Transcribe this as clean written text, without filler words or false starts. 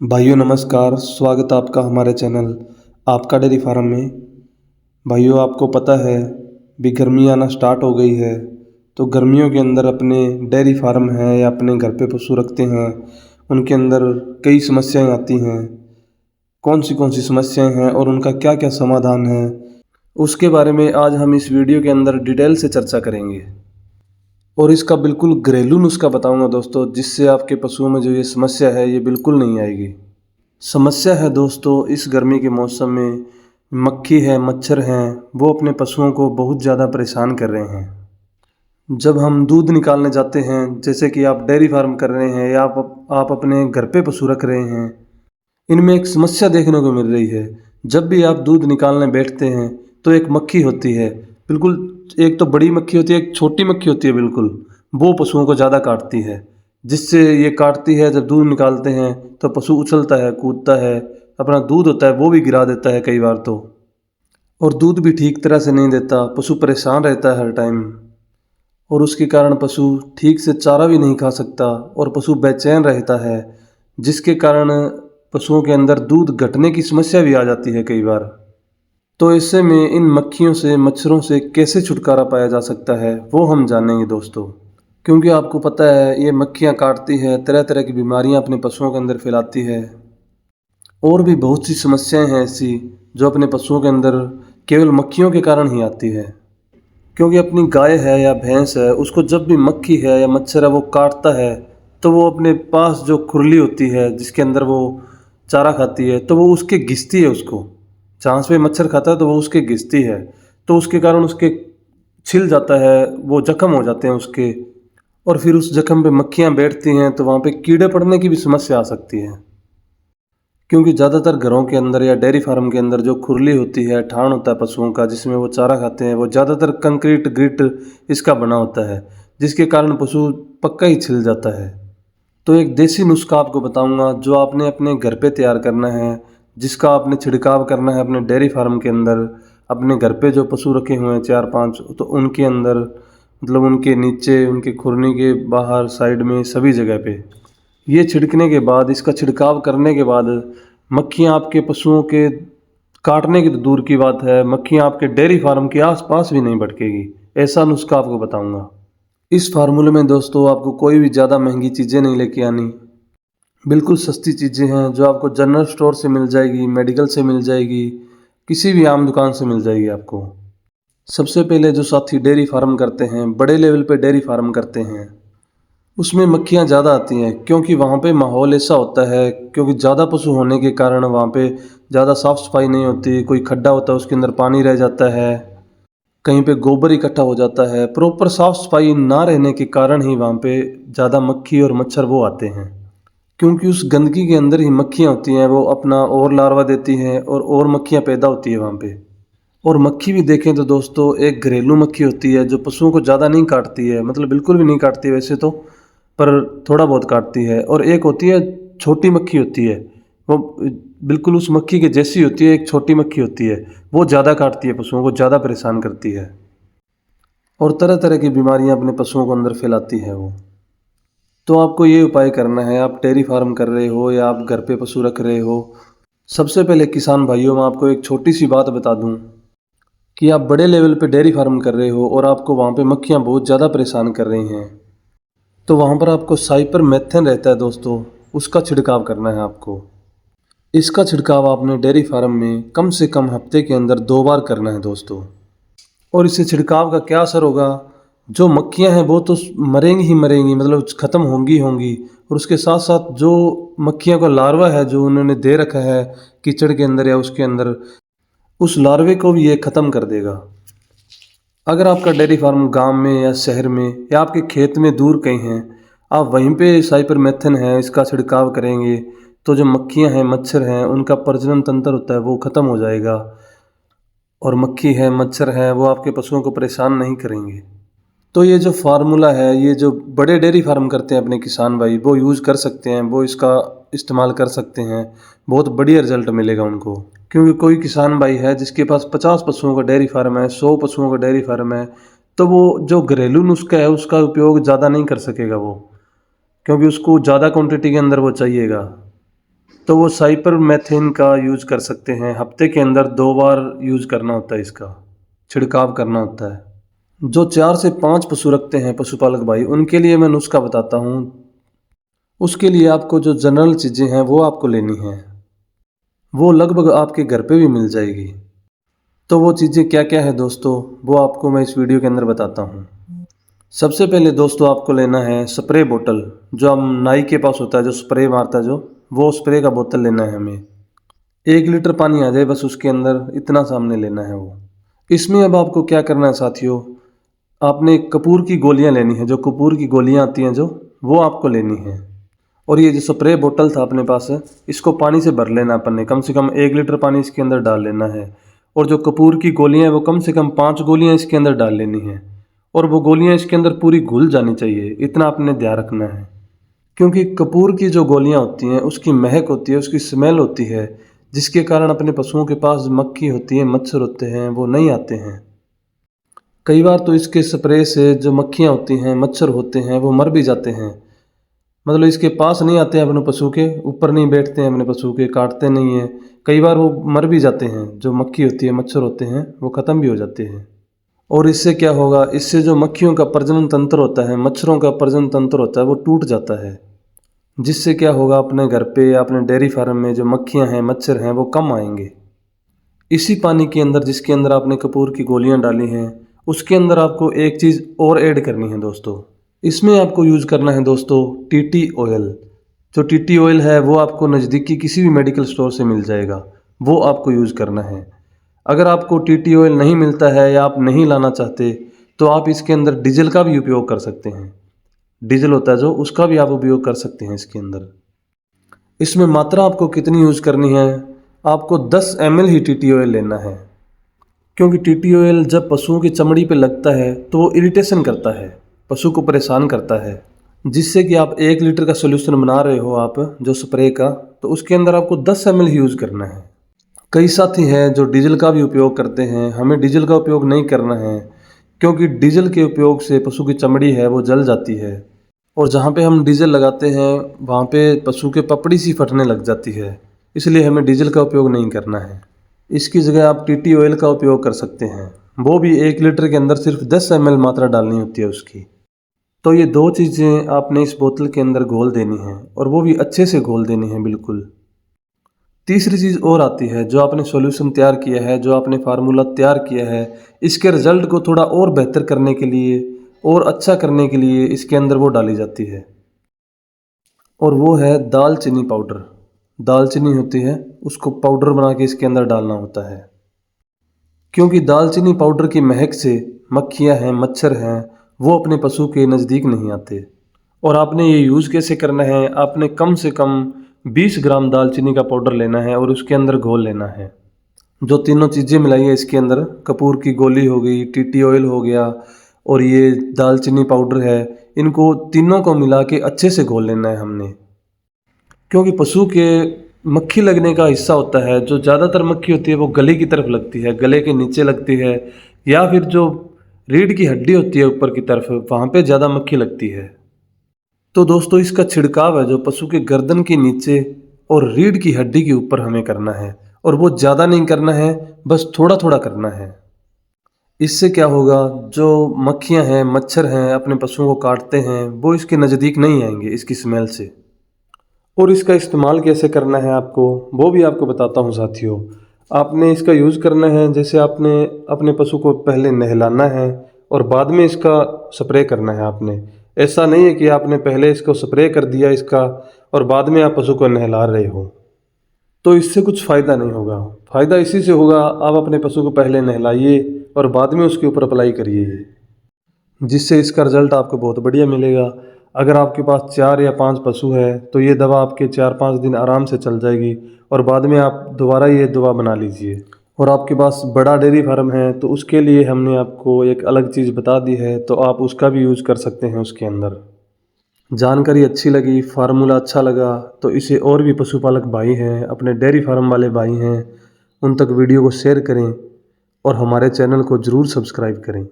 भाइयों नमस्कार, स्वागत है आपका हमारे चैनल आपका डेयरी फार्म में। भाइयों आपको पता है भी गर्मी आना स्टार्ट हो गई है, तो गर्मियों के अंदर अपने डेयरी फार्म है या अपने घर पे पशु रखते हैं, उनके अंदर कई समस्याएं आती हैं। कौन सी समस्याएं हैं और उनका क्या क्या समाधान है, उसके बारे में आज हम इस वीडियो के अंदर डिटेल से चर्चा करेंगे और इसका बिल्कुल घरेलू नुस्खा बताऊंगा दोस्तों, जिससे आपके पशुओं में जो ये समस्या है ये बिल्कुल नहीं आएगी। समस्या है दोस्तों, इस गर्मी के मौसम में मक्खी है, मच्छर हैं, वो अपने पशुओं को बहुत ज़्यादा परेशान कर रहे हैं। जब हम दूध निकालने जाते हैं, जैसे कि आप डेयरी फार्म कर रहे हैं या आप अपने घर पे पशु रख रहे हैं, इनमें एक समस्या देखने को मिल रही है। जब भी आप दूध निकालने बैठते हैं तो एक मक्खी होती है, बिल्कुल एक तो बड़ी मक्खी होती है, एक छोटी मक्खी होती है, बिल्कुल वो पशुओं को ज़्यादा काटती है। जिससे ये काटती है, जब दूध निकालते हैं तो पशु उछलता है, कूदता है, अपना दूध होता है वो भी गिरा देता है कई बार तो, और दूध भी ठीक तरह से नहीं देता। पशु परेशान रहता है हर टाइम, और उसके कारण पशु ठीक से चारा भी नहीं खा सकता और पशु बेचैन रहता है, जिसके कारण पशुओं के अंदर दूध घटने की समस्या भी आ जाती है कई बार। तो ऐसे में इन मक्खियों से, मच्छरों से कैसे छुटकारा पाया जा सकता है वो हम जानेंगे दोस्तों। क्योंकि आपको पता है ये मक्खियाँ काटती है, तरह तरह की बीमारियाँ अपने पशुओं के अंदर फैलाती है, और भी बहुत सी समस्याएं हैं ऐसी जो अपने पशुओं के अंदर केवल मक्खियों के कारण ही आती है। क्योंकि अपनी गाय है या भैंस है, उसको जब भी मक्खी है या मच्छर है वो काटता है, तो वो अपने पास जो खुरली होती है जिसके अंदर वो चारा खाती है, तो वो उसके घिसती है उसको। जहाँ से मच्छर खाता है तो वो उसके घिसती है, तो उसके कारण उसके छिल जाता है, वो जख्म हो जाते हैं उसके, और फिर उस जख्म पे मक्खियाँ बैठती हैं तो वहाँ पे कीड़े पड़ने की भी समस्या आ सकती है। क्योंकि ज़्यादातर घरों के अंदर या डेयरी फार्म के अंदर जो खुरली होती है, ठाण होता है पशुओं का जिसमें वो चारा खाते हैं, वो ज़्यादातर कंक्रीट ग्रिट इसका बना होता है, जिसके कारण पशु पक्का ही छिल जाता है। तो एक देसी नुस्खा आपको बताऊंगा जो आपने अपने घर पे तैयार करना है, जिसका आपने छिड़काव करना है अपने डेयरी फार्म के अंदर। अपने घर पे जो पशु रखे हुए हैं 4-5, तो उनके अंदर, मतलब उनके नीचे, उनके खुरनी के बाहर, साइड में, सभी जगह पे ये छिड़कने के बाद, इसका छिड़काव करने के बाद मक्खियाँ आपके पशुओं के काटने की तो दूर की बात है, मक्खियाँ आपके डेयरी फार्म के आसपास भी नहीं भटकेगी। ऐसा नुस्खा आपको बताऊंगा। इस फार्मूले में दोस्तों आपको कोई भी ज़्यादा महंगी चीज़ें नहीं लेके आनी, बिल्कुल सस्ती चीज़ें हैं जो आपको जनरल स्टोर से मिल जाएगी, मेडिकल से मिल जाएगी, किसी भी आम दुकान से मिल जाएगी आपको। सबसे पहले जो साथी डेयरी फार्म करते हैं, बड़े लेवल पे डेयरी फार्म करते हैं, उसमें मक्खियाँ ज़्यादा आती हैं, क्योंकि वहाँ पे माहौल ऐसा होता है, क्योंकि ज़्यादा पशु होने के कारण वहाँ पे ज़्यादा साफ़ सफाई नहीं होती। कोई खड्डा होता है उसके अंदर पानी रह जाता है, कहीं पे गोबर इकट्ठा हो जाता है। प्रॉपर साफ़ सफाई ना रहने के कारण ही वहाँ पे ज़्यादा मक्खी और मच्छर वो आते हैं, क्योंकि उस गंदगी के अंदर ही मक्खियाँ होती हैं, वो अपना और लार्वा देती हैं और मक्खियाँ पैदा होती है वहाँ पे। और मक्खी भी देखें तो दोस्तों एक घरेलू मक्खी होती है जो पशुओं को ज़्यादा नहीं काटती है, मतलब बिल्कुल भी नहीं काटती है वैसे तो, पर थोड़ा बहुत काटती है। और एक होती है छोटी मक्खी होती है, वो बिल्कुल उस मक्खी के जैसी होती है, एक छोटी मक्खी होती है, वो ज़्यादा काटती है, पशुओं को ज़्यादा परेशान करती है और तरह तरह की बीमारियां अपने पशुओं को अंदर फैलाती है वो। तो आपको ये उपाय करना है, आप डेयरी फार्म कर रहे हो या आप घर पे पशु रख रहे हो। सबसे पहले किसान भाइयों, मैं आपको एक छोटी सी बात बता दूं कि आप बड़े लेवल पे डेयरी फार्म कर रहे हो और आपको वहाँ पे मक्खियाँ बहुत ज़्यादा परेशान कर रही हैं, तो वहाँ पर आपको साइपरमेथ्रिन रहता है दोस्तों, उसका छिड़काव करना है आपको। इसका छिड़काव आपने डेयरी फार्म में कम से कम हफ्ते के अंदर 2 बार करना है दोस्तों। और इससे छिड़काव का क्या असर होगा, जो मक्खियाँ हैं वो तो मरेंगी ही मरेंगी, मतलब ख़त्म होंगी होंगी, और उसके साथ साथ जो मक्खियों का लार्वा है जो उन्होंने दे रखा है कीचड़ के अंदर या उसके अंदर, उस लार्वे को भी ये ख़त्म कर देगा। अगर आपका डेयरी फार्म गांव में या शहर में या आपके खेत में दूर कहीं हैं, आप वहीं पे साइपरमेथ्रिन है इसका छिड़काव करेंगे, तो जो मक्खियाँ हैं, मच्छर हैं, उनका प्रजनन तंत्र होता है वो ख़त्म हो जाएगा, और मक्खी है, मच्छर है, वो आपके पशुओं को परेशान नहीं करेंगे। तो ये जो फार्मूला है, ये जो बड़े डेयरी फार्म करते हैं अपने किसान भाई, वो यूज़ कर सकते हैं, वो इसका इस्तेमाल कर सकते हैं, बहुत बढ़िया रिजल्ट मिलेगा उनको। क्योंकि कोई किसान भाई है जिसके पास 50 पशुओं का डेयरी फार्म है, 100 पशुओं का डेयरी फार्म है, तो वो जो घरेलू नुस्खा है उसका उपयोग ज़्यादा नहीं कर सकेगा वो, क्योंकि उसको ज़्यादा क्वांटिटी के अंदर वो चाहिएगा। तो वो साइपरमेथ्रिन का यूज़ कर सकते हैं। हफ्ते के अंदर 2 बार यूज़ करना होता है, इसका छिड़काव करना होता है। जो 4 से 5 पशु रखते हैं पशुपालक भाई, उनके लिए मैं नुस्खा बताता हूँ। उसके लिए आपको जो जनरल चीज़ें हैं वो आपको लेनी हैं, वो लगभग आपके घर पे भी मिल जाएगी। तो वो चीज़ें क्या क्या है दोस्तों, वो आपको मैं इस वीडियो के अंदर बताता हूँ। सबसे पहले दोस्तों आपको लेना है स्प्रे बोतल, जो हम नाई के पास होता है, जो स्प्रे मारता है, जो वो स्प्रे का बोतल लेना है हमें। 1 लीटर पानी आ जाए बस उसके अंदर, इतना सामने लेना है वो। इसमें अब आपको क्या करना है साथियों, आपने कपूर की गोलियां लेनी है, जो कपूर की गोलियां आती हैं जो, वो आपको लेनी है। और ये जो स्प्रे बोतल था अपने पास, इसको पानी से भर लेना अपन ने, कम से कम 1 लीटर पानी इसके अंदर डाल लेना है। और जो कपूर की गोलियां हैं वो कम से कम 5 गोलियां इसके अंदर डाल लेनी है। और वो गोलियां इसके अंदर पूरी घुल जानी चाहिए, इतना आपने ध्यान रखना है। क्योंकि कपूर की जो गोलियां होती हैं उसकी महक होती है, उसकी स्मेल होती है, जिसके कारण अपने पशुओं के पास मक्खी होती है, मच्छर होते हैं, वो नहीं आते हैं। कई बार तो इसके स्प्रे से जो मक्खियाँ होती हैं, मच्छर होते हैं, वो मर भी जाते हैं। मतलब इसके पास नहीं आते हैं, अपने पशु के ऊपर नहीं बैठते हैं, अपने पशु के काटते नहीं हैं। कई बार वो मर भी जाते हैं, जो मक्खी होती है, मच्छर होते हैं, वो ख़त्म भी हो जाते हैं। और इससे क्या होगा, इससे जो मक्खियों का प्रजनन तंत्र होता है, मच्छरों का प्रजनन तंत्र होता है, वो टूट जाता है। जिससे क्या होगा, अपने घर पे या अपने डेयरी फार्म में जो मक्खियाँ हैं, मच्छर हैं, वो कम आएंगे। इसी पानी के अंदर, जिसके अंदर आपने कपूर की गोलियां डाली हैं, उसके अंदर आपको एक चीज़ और ऐड करनी है दोस्तों। इसमें आपको यूज़ करना है दोस्तों टीटी ऑयल। जो टीटी ऑयल है वो आपको नज़दीकी किसी भी मेडिकल स्टोर से मिल जाएगा, वो आपको यूज़ करना है। अगर आपको टीटी ऑयल नहीं मिलता है या आप नहीं लाना चाहते, तो आप इसके अंदर डीजल का भी उपयोग कर सकते हैं। डीजल होता है जो, उसका भी आप उपयोग कर सकते हैं इसके अंदर। इसमें मात्रा आपको कितनी यूज़ करनी है, आपको 10 ml ही टीटी ऑयल लेना है। क्योंकि टीटी ऑयल जब पशुओं की चमड़ी पे लगता है तो वो इरिटेशन करता है, पशु को परेशान करता है। जिससे कि आप 1 लीटर का सोल्यूशन बना रहे हो आप, जो स्प्रे का, तो उसके अंदर आपको 10 ml ही यूज़ करना है। कई साथी हैं जो डीजल का भी उपयोग करते हैं, हमें डीजल का उपयोग नहीं करना है। क्योंकि डीजल के उपयोग से पशु की चमड़ी है वो जल जाती है, और जहाँ पे हम डीजल लगाते हैं वहाँ पे पशु के पपड़ी सी फटने लग जाती है। इसलिए हमें डीजल का उपयोग नहीं करना है। इसकी जगह आप टीटी ऑयल का उपयोग कर सकते हैं, वो भी 1 लीटर के अंदर सिर्फ 10 ml मात्रा डालनी होती है उसकी। तो ये 2 चीज़ें आपने इस बोतल के अंदर घोल देनी है, और वो भी अच्छे से घोल देनी है बिल्कुल। तीसरी चीज़ और आती है, जो आपने सॉल्यूशन तैयार किया है, जो आपने फार्मूला तैयार किया है, इसके रिजल्ट को थोड़ा और बेहतर करने के लिए और अच्छा करने के लिए इसके अंदर वो डाली जाती है, और वो है दालचीनी पाउडर। दालचीनी होती है, उसको पाउडर बना के इसके अंदर डालना होता है। क्योंकि दालचीनी पाउडर की महक से मक्खियाँ हैं, मच्छर हैं, वो अपने पशु के नज़दीक नहीं आते। और आपने ये यूज़ कैसे करना है, आपने कम से कम 20 ग्राम दालचीनी का पाउडर लेना है और उसके अंदर घोल लेना है। जो तीनों चीज़ें मिलाई है इसके अंदर, कपूर की गोली हो गई, टीटी ऑयल हो गया, और ये दालचीनी पाउडर है, इनको तीनों को मिला के अच्छे से घोल लेना है हमने। क्योंकि पशु के मक्खी लगने का हिस्सा होता है, जो ज़्यादातर मक्खी होती है वो गले की तरफ लगती है, गले के नीचे लगती है, या फिर जो रीढ़ की हड्डी होती है ऊपर की तरफ, वहाँ पे ज़्यादा मक्खी लगती है। तो दोस्तों इसका छिड़काव है जो पशु के गर्दन के नीचे और रीढ़ की हड्डी के ऊपर हमें करना है, और वो ज़्यादा नहीं करना है, बस थोड़ा थोड़ा करना है। इससे क्या होगा, जो मक्खियाँ हैं, मच्छर हैं, अपने पशुओं को काटते हैं, वो इसके नज़दीक नहीं आएंगे इसकी स्मेल से। और इसका इस्तेमाल कैसे करना है आपको, वो भी आपको बताता हूँ साथियों। आपने इसका यूज़ करना है, जैसे आपने अपने पशु को पहले नहलाना है और बाद में इसका स्प्रे करना है आपने। ऐसा नहीं है कि आपने पहले इसको स्प्रे कर दिया इसका और बाद में आप पशु को नहला रहे हो, तो इससे कुछ फ़ायदा नहीं होगा। फ़ायदा इसी से होगा, आप अपने पशु को पहले नहलाइए और बाद में उसके ऊपर अप्लाई करिए, जिससे इसका रिज़ल्ट आपको बहुत बढ़िया मिलेगा। अगर आपके पास 4 या 5 पशु है तो ये दवा आपके 4-5 दिन आराम से चल जाएगी, और बाद में आप दोबारा ये दवा बना लीजिए। और आपके पास बड़ा डेयरी फार्म है तो उसके लिए हमने आपको एक अलग चीज़ बता दी है, तो आप उसका भी यूज़ कर सकते हैं उसके अंदर। जानकारी अच्छी लगी, फार्मूला अच्छा लगा, तो इसे और भी पशुपालक भाई हैं, अपने डेयरी फार्म वाले भाई हैं, उन तक वीडियो को शेयर करें और हमारे चैनल को ज़रूर सब्सक्राइब करें।